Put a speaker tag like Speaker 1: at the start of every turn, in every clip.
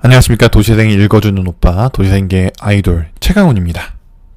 Speaker 1: 안녕하십니까. 도시생이 읽어주는 오빠, 도시생계 아이돌 최강훈입니다.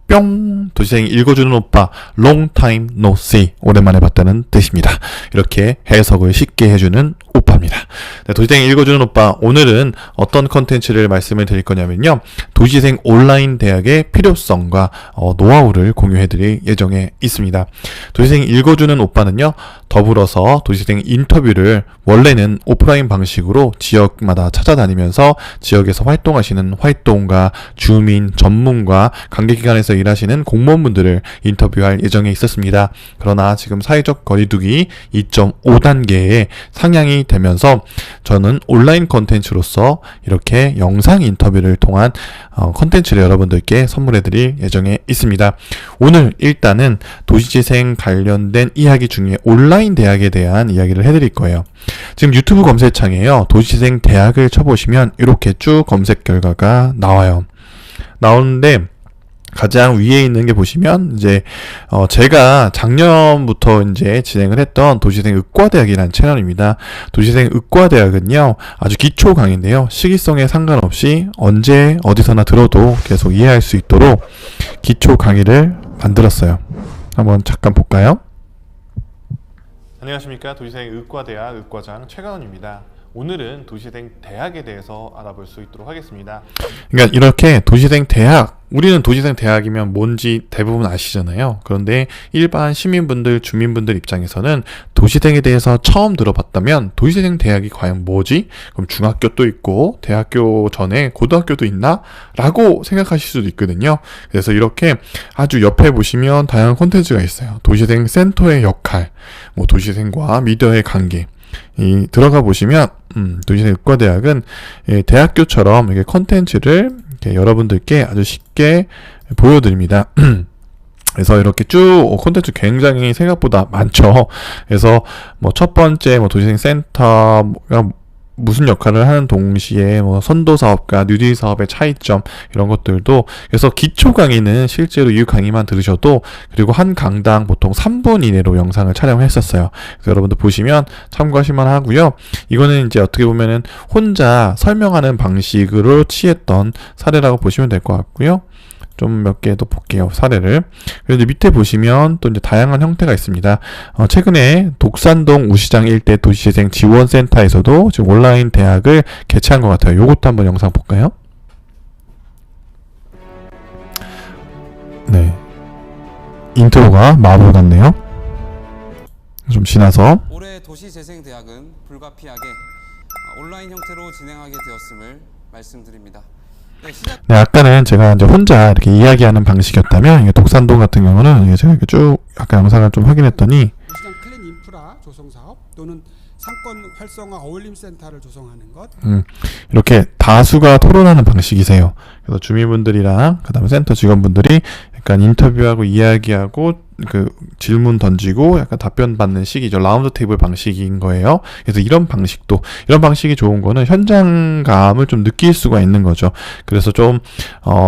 Speaker 1: 뿅! 도시생이 읽어주는 오빠, long time no see. 오랜만에 봤다는 뜻입니다. 이렇게 해석을 쉽게 해주는 오빠입니다. 네, 도시생이 읽어주는 오빠, 오늘은 어떤 컨텐츠를 말씀을 드릴 거냐면요. 도시생 온라인 대학의 필요성과 노하우를 공유해드릴 예정에 있습니다. 도시생 읽어주는 오빠는요, 더불어서 도시생 인터뷰를 원래는 오프라인 방식으로 지역마다 찾아다니면서 지역에서 활동하시는 활동가, 주민, 전문가, 관계기관에서 일하시는 공무원분들을 인터뷰할 예정에 있었습니다. 그러나 지금 사회적 거리두기 2.5단계에 상향이 되면서 저는 온라인 컨텐츠로서 이렇게 영상 인터뷰를 통한 컨텐츠를 여러분들께 선물해드릴 예정에 있습니다. 오늘 일단은 도시재생 관련된 이야기 중에 온라인 대학에 대한 이야기를 해드릴 거예요. 지금 유튜브 검색창에요, 도시재생 대학을 쳐보시면 이렇게 쭉 검색 결과가 나와요. 나오는데 가장 위에 있는 게 보시면 이제 제가 작년부터 이제 진행을 했던 도시생 의과대학이라는 채널입니다. 도시생 의과대학은요, 아주 기초 강의인데요, 시기성에 상관없이 언제 어디서나 들어도 계속 이해할 수 있도록 기초 강의를 만들었어요. 한번 잠깐 볼까요? 안녕하십니까. 도시생 의과대학 의과장 최강훈입니다. 오늘은 도시생 대학에 대해서 알아볼 수 있도록 하겠습니다. 그러니까 이렇게 도시생 대학, 우리는 도시생 대학이면 뭔지 대부분 아시잖아요. 그런데 일반 시민분들, 주민분들 입장에서는 도시생에 대해서 처음 들어봤다면 도시생 대학이 과연 뭐지? 그럼 중학교도 있고 대학교 전에 고등학교도 있나? 라고 생각하실 수도 있거든요. 그래서 이렇게 아주 옆에 보시면 다양한 콘텐츠가 있어요. 도시생 센터의 역할, 도시생과 미디어의 관계, 들어가 보시면 도시생 의과대학은 대학교처럼 이렇게 컨텐츠를 여러분들께 아주 쉽게 보여드립니다. 그래서 이렇게 쭉 콘텐츠 굉장히 생각보다 많죠. 그래서 첫 번째 도시생 센터가 무슨 역할을 하는 동시에 선도사업과 뉴딜 사업의 차이점, 이런 것들도, 그래서 기초 강의는 실제로 이 강의만 들으셔도, 그리고 한 강당 보통 3분 이내로 영상을 촬영했었어요. 그래서 여러분들 보시면 참고하실만 하고요. 이거는 이제 어떻게 보면은 혼자 설명하는 방식으로 취했던 사례라고 보시면 될 것 같고요. 좀 몇 개 더 볼게요, 사례를. 그래서 밑에 보시면 또 이제 다양한 형태가 있습니다. 최근에 독산동 우시장 일대 도시재생 지원센터에서도 지금 온라인 대학을 개최한 것 같아요. 요것도 한번 영상 볼까요? 네. 인트로가 마법 같네요. 좀 지나서.
Speaker 2: 올해 도시재생대학은 불가피하게 온라인 형태로 진행하게 되었음을 말씀드립니다.
Speaker 1: 네, 아까는 제가 이제 혼자 이렇게 이야기하는 방식이었다면, 이게 독산동 같은 경우는 제가 이렇게 쭉 아까 영상을 좀 확인했더니
Speaker 3: 도시장 클린 인프라 조성 사업 또는 상권 활성화 어울림 센터를 조성하는 것.
Speaker 1: 이렇게 다수가 토론하는 방식이세요. 그래서 주민분들이랑 그다음에 센터 직원분들이 약간 인터뷰하고 이야기하고 그 질문 던지고 약간 답변 받는 식이죠. 라운드 테이블 방식인 거예요. 그래서 이런 방식이 좋은 거는 현장감을 좀 느낄 수가 있는 거죠. 그래서 좀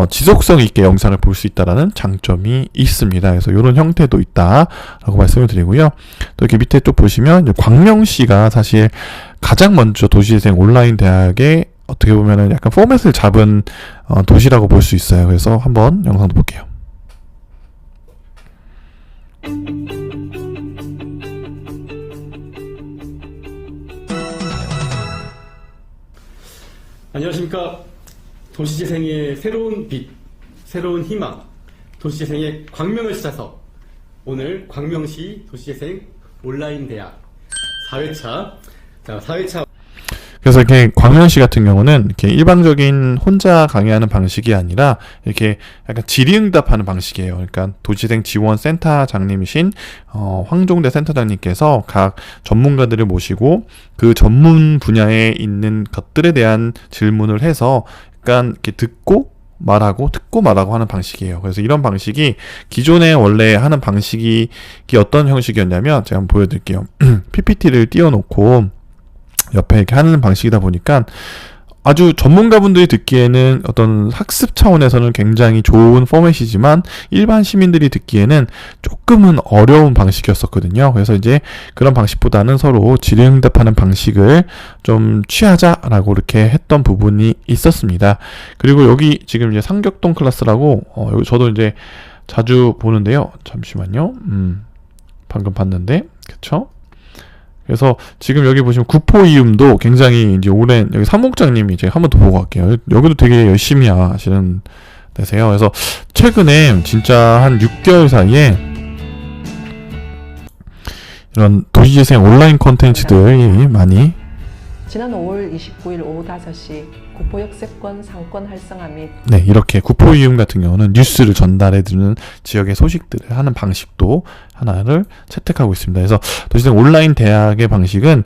Speaker 1: 지속성 있게 영상을 볼 수 있다라는 장점이 있습니다. 그래서 이런 형태도 있다라고 말씀을 드리고요. 또 이렇게 밑에 또 보시면 이제 광명시가 사실 가장 먼저 도시재생 온라인 대학에 어떻게 보면은 약간 포맷을 잡은 도시라고 볼 수 있어요. 그래서 한번 영상도 볼게요.
Speaker 4: 안녕하십니까. 도시재생의 새로운 빛, 새로운 희망, 도시재생의 광명을 찾아서 오늘 광명시 도시재생 온라인 대학 4회차. 그래서
Speaker 1: 이렇게 광명시 같은 경우는 이렇게 일반적인 혼자 강의하는 방식이 아니라 이렇게 약간 질의응답하는 방식이에요. 그러니까 도시재생 지원 센터장님이신 황종대 센터장님께서 각 전문가들을 모시고 그 전문 분야에 있는 것들에 대한 질문을 해서 약간 이렇게 듣고 말하고 하는 방식이에요. 그래서 이런 방식이 기존에 원래 하는 방식이 어떤 형식이었냐면, 제가 한번 보여드릴게요. PPT를 띄워놓고 옆에 이렇게 하는 방식이다 보니까 아주 전문가분들이 듣기에는 어떤 학습 차원에서는 굉장히 좋은 포맷이지만 일반 시민들이 듣기에는 조금은 어려운 방식이었었거든요. 그래서 이제 그런 방식보다는 서로 질의응답하는 방식을 좀 취하자라고 이렇게 했던 부분이 있었습니다. 그리고 여기 지금 이제 상격동 클래스라고 여기 저도 이제 자주 보는데요. 잠시만요. 방금 봤는데, 그쵸? 그래서 지금 여기 보시면 구포이음도 굉장히 이제 오랜, 여기 사무국장님이 제가 한 번 더 보고 갈게요. 여기도 되게 열심히 하시는 데세요. 그래서 최근에 진짜 한 6개월 사이에 이런 도시재생 온라인 콘텐츠들이 많이
Speaker 5: 지난 5월 29일 오후 5시 구포역세권 상권 활성화 및
Speaker 1: 네, 이렇게 구포이음 같은 경우는 뉴스를 전달해드리는 지역의 소식들을 하는 방식도 하나를 채택하고 있습니다. 그래서 도시재생 온라인 대학의 방식은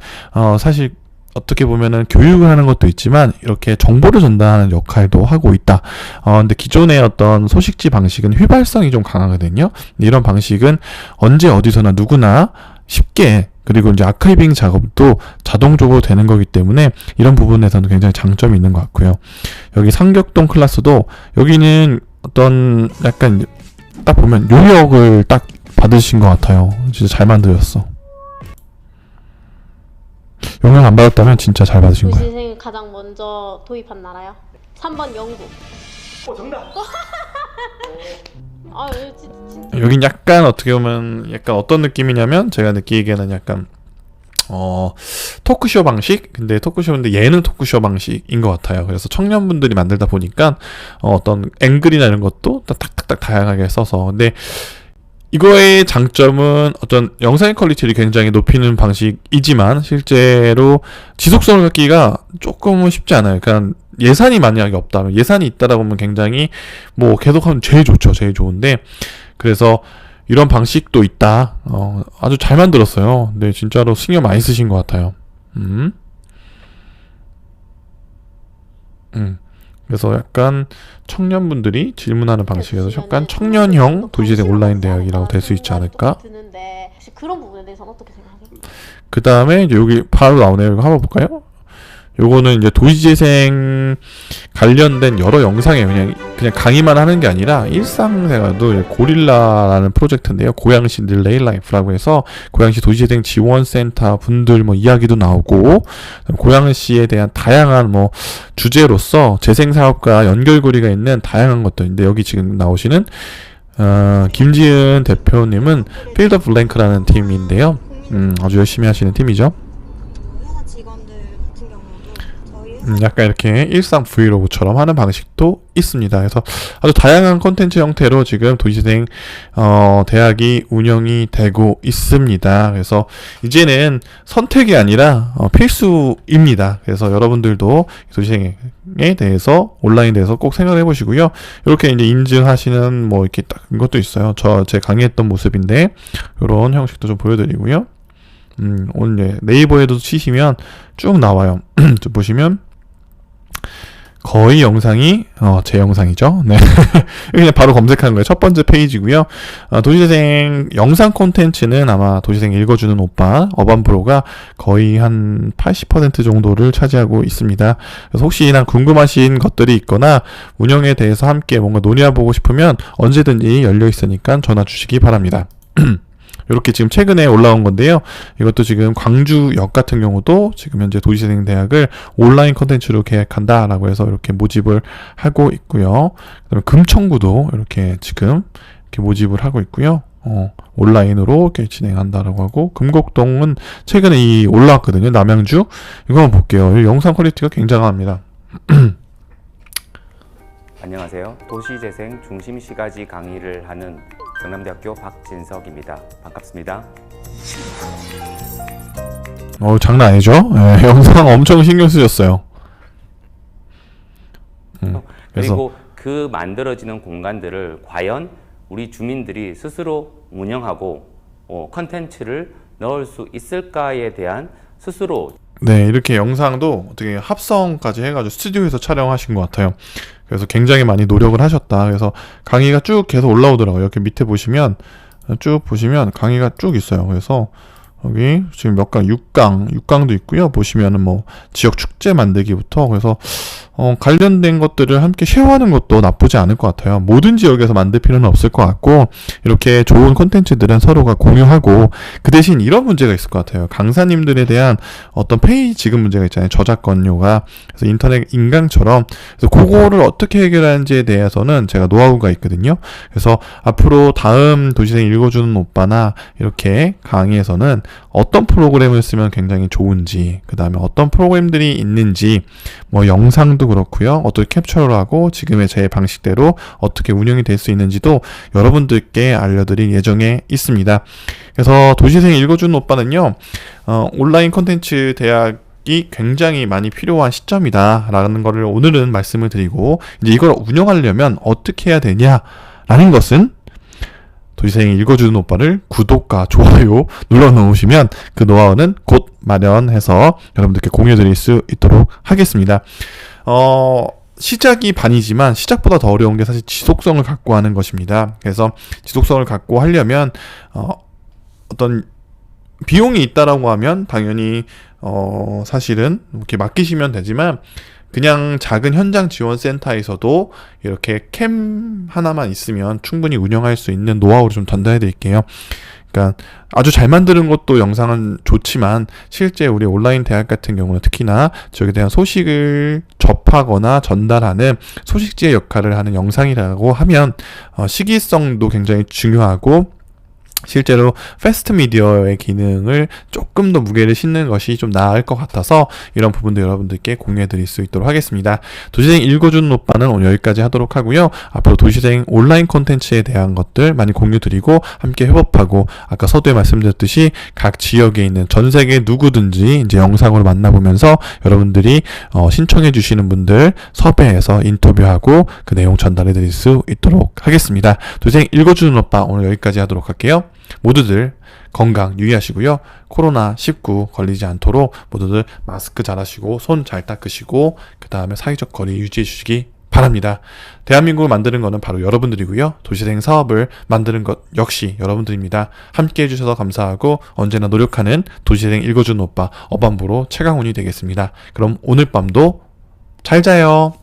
Speaker 1: 사실 어떻게 보면은 교육을 하는 것도 있지만 이렇게 정보를 전달하는 역할도 하고 있다. 근데 기존의 어떤 소식지 방식은 휘발성이 좀 강하거든요. 이런 방식은 언제 어디서나 누구나 쉽게, 그리고 이제 아카이빙 작업도 자동적으로 되는 거기 때문에 이런 부분에서는 굉장히 장점이 있는 것 같고요. 여기 상격동 클래스도 여기는 어떤 약간 딱 보면 요역을 딱 받으신 것 같아요. 진짜 잘 만들었어. 영향 안 받았다면 진짜 잘 받으신 거예요.
Speaker 6: 도시재생을 가장 먼저 도입한 나라요? 3번 영국.
Speaker 4: 정답!
Speaker 6: 아, 진짜.
Speaker 1: 여긴 약간 어떻게 보면 약간 어떤 느낌이냐면 제가 느끼기에는 약간 토크쇼 방식? 근데 토크쇼인데 얘는 토크쇼 방식인 것 같아요. 그래서 청년분들이 만들다 보니까 어떤 앵글이나 이런 것도 탁탁탁 다양하게 써서. 근데 이거의 장점은 어떤 영상의 퀄리티를 굉장히 높이는 방식이지만 실제로 지속성을 갖기가 조금은 쉽지 않아요. 그러니까 예산이 만약에 없다면, 예산이 있다라고 하면 굉장히 뭐 계속하면 제일 좋죠. 제일 좋은데, 그래서 이런 방식도 있다. 아주 잘 만들었어요. 근데 진짜로 신경 많이 쓰신 것 같아요. 그래서 약간 청년분들이 질문하는 방식에서 약간 청년형 도시재생 온라인 대학이라고 될 수 있지 않을까?
Speaker 6: 드는데 혹시 그런 부분에 대해서는 어떻게 생각하세요?
Speaker 1: 그 다음에 이제 여기 바로 나오네요. 이거 한번 볼까요? 요거는 이제 도시재생 관련된 여러 영상이에요. 그냥 강의만 하는 게 아니라 일상생활도 고릴라라는 프로젝트인데요. 고양시 릴레이 라이프라고 해서 고양시 도시재생 지원센터 분들 뭐 이야기도 나오고, 고양시에 대한 다양한 뭐 주제로서 재생사업과 연결고리가 있는 다양한 것들인데, 여기 지금 나오시는 김지은 대표님은 필드 오브 블랭크라는 팀인데요. 아주 열심히 하시는 팀이죠.
Speaker 7: 회사 직원들 같은 경우도 저희
Speaker 1: 약간 이렇게 일상 브이로그처럼 하는 방식도 있습니다. 그래서 아주 다양한 콘텐츠 형태로 지금 도시재생 대학이 운영이 되고 있습니다. 그래서 이제는 선택이 아니라 필수입니다. 그래서 여러분들도 도시재생에 대해서 온라인에 대해서 꼭 생각해 보시고요. 이렇게 이제 인증하시는 뭐 이렇게 딱 이것도 있어요. 제 강의했던 모습인데 이런 형식도 좀 보여드리고요. 오늘 네이버에도 치시면 쭉 나와요. 보시면 거의 영상이 제 영상이죠. 네. 그냥 바로 검색하는 거예요. 첫 번째 페이지고요. 도시재생 영상 콘텐츠는 아마 도시재생 읽어주는 오빠 어반프로가 거의 한 80% 정도를 차지하고 있습니다. 그래서 혹시나 궁금하신 것들이 있거나 운영에 대해서 함께 뭔가 논의해보고 싶으면 언제든지 열려 있으니까 전화 주시기 바랍니다. 이렇게 지금 최근에 올라온 건데요. 이것도 지금 광주역 같은 경우도 지금 현재 도시재생 대학을 온라인 컨텐츠로 계획한다라고 해서 이렇게 모집을 하고 있고요. 그다음에 금천구도 이렇게 지금 이렇게 모집을 하고 있고요. 온라인으로 이렇게 진행한다라고 하고, 금곡동은 최근에 올라왔거든요. 남양주. 이거 한번 볼게요. 이 영상 퀄리티가 굉장합니다.
Speaker 8: 안녕하세요. 도시재생 중심시가지 강의를 하는 경남대학교 박진석입니다. 반갑습니다.
Speaker 1: 장난 아니죠? 네, 영상 엄청 신경 쓰셨어요.
Speaker 8: 그리고 그 만들어지는 공간들을 과연 우리 주민들이 스스로 운영하고 컨텐츠를 넣을 수 있을까에 대한 스스로
Speaker 1: 네, 이렇게 영상도 어떻게 합성까지 해가지고 스튜디오에서 촬영하신 것 같아요. 그래서 굉장히 많이 노력을 하셨다. 그래서 강의가 쭉 계속 올라오더라고요. 이렇게 밑에 보시면 쭉 보시면 강의가 쭉 있어요. 그래서 여기 지금 몇 강, 6강도 있고요. 보시면은 뭐 지역 축제 만들기부터, 그래서 관련된 것들을 함께 쉐어하는 것도 나쁘지 않을 것 같아요. 모든 지역에서 만들 필요는 없을 것 같고, 이렇게 좋은 콘텐츠들은 서로가 공유하고, 그 대신 이런 문제가 있을 것 같아요. 강사님들에 대한 어떤 페이지 지급 문제가 있잖아요. 저작권료가. 그래서 인터넷 인강처럼, 그래서 그거를 어떻게 해결하는지에 대해서는 제가 노하우가 있거든요. 그래서 앞으로 다음 도시생 읽어주는 오빠나 이렇게 강의에서는 어떤 프로그램을 쓰면 굉장히 좋은지, 그 다음에 어떤 프로그램들이 있는지, 뭐 영상도 그렇고요. 어떻게 캡처를 하고 지금의 제 방식대로 어떻게 운영이 될 수 있는지도 여러분들께 알려드릴 예정에 있습니다. 그래서 도시생 읽어주는 오빠는요, 온라인 콘텐츠 대학이 굉장히 많이 필요한 시점이다 라는 거를 오늘은 말씀을 드리고, 이제 이걸 운영하려면 어떻게 해야 되냐라는 것은 도시생이 읽어주는 오빠를 구독과 좋아요 눌러놓으시면 그 노하우는 곧 마련해서 여러분들께 공유드릴 수 있도록 하겠습니다. 시작이 반이지만 시작보다 더 어려운 게 사실 지속성을 갖고 하는 것입니다. 그래서 지속성을 갖고 하려면 어떤 비용이 있다라고 하면 당연히 사실은 이렇게 맡기시면 되지만, 그냥 작은 현장 지원 센터에서도 이렇게 캠 하나만 있으면 충분히 운영할 수 있는 노하우를 좀 전달해 드릴게요. 그러니까 아주 잘 만드는 것도 영상은 좋지만, 실제 우리 온라인 대학 같은 경우는 특히나 지역에 대한 소식을 접하거나 전달하는 소식지의 역할을 하는 영상이라고 하면 시기성도 굉장히 중요하고, 실제로 패스트 미디어의 기능을 조금 더 무게를 싣는 것이 좀 나을 것 같아서 이런 부분도 여러분들께 공유해 드릴 수 있도록 하겠습니다. 도시생 읽어주는 오빠는 오늘 여기까지 하도록 하고요. 앞으로 도시생 온라인 콘텐츠에 대한 것들 많이 공유 드리고 함께 협업하고, 아까 서두에 말씀드렸듯이 각 지역에 있는 전 세계 누구든지 이제 영상으로 만나보면서 여러분들이 신청해 주시는 분들 섭외해서 인터뷰하고 그 내용 전달해 드릴 수 있도록 하겠습니다. 도시생 읽어주는 오빠 오늘 여기까지 하도록 할게요. 모두들 건강 유의하시고요. 코로나19 걸리지 않도록 모두들 마스크 잘 하시고 손 잘 닦으시고, 그 다음에 사회적 거리 유지해 주시기 바랍니다. 대한민국을 만드는 것은 바로 여러분들이고요. 도시생 사업을 만드는 것 역시 여러분들입니다. 함께 해주셔서 감사하고 언제나 노력하는 도시생 읽어주는 오빠 어반부로 최강훈이 되겠습니다. 그럼 오늘 밤도 잘 자요.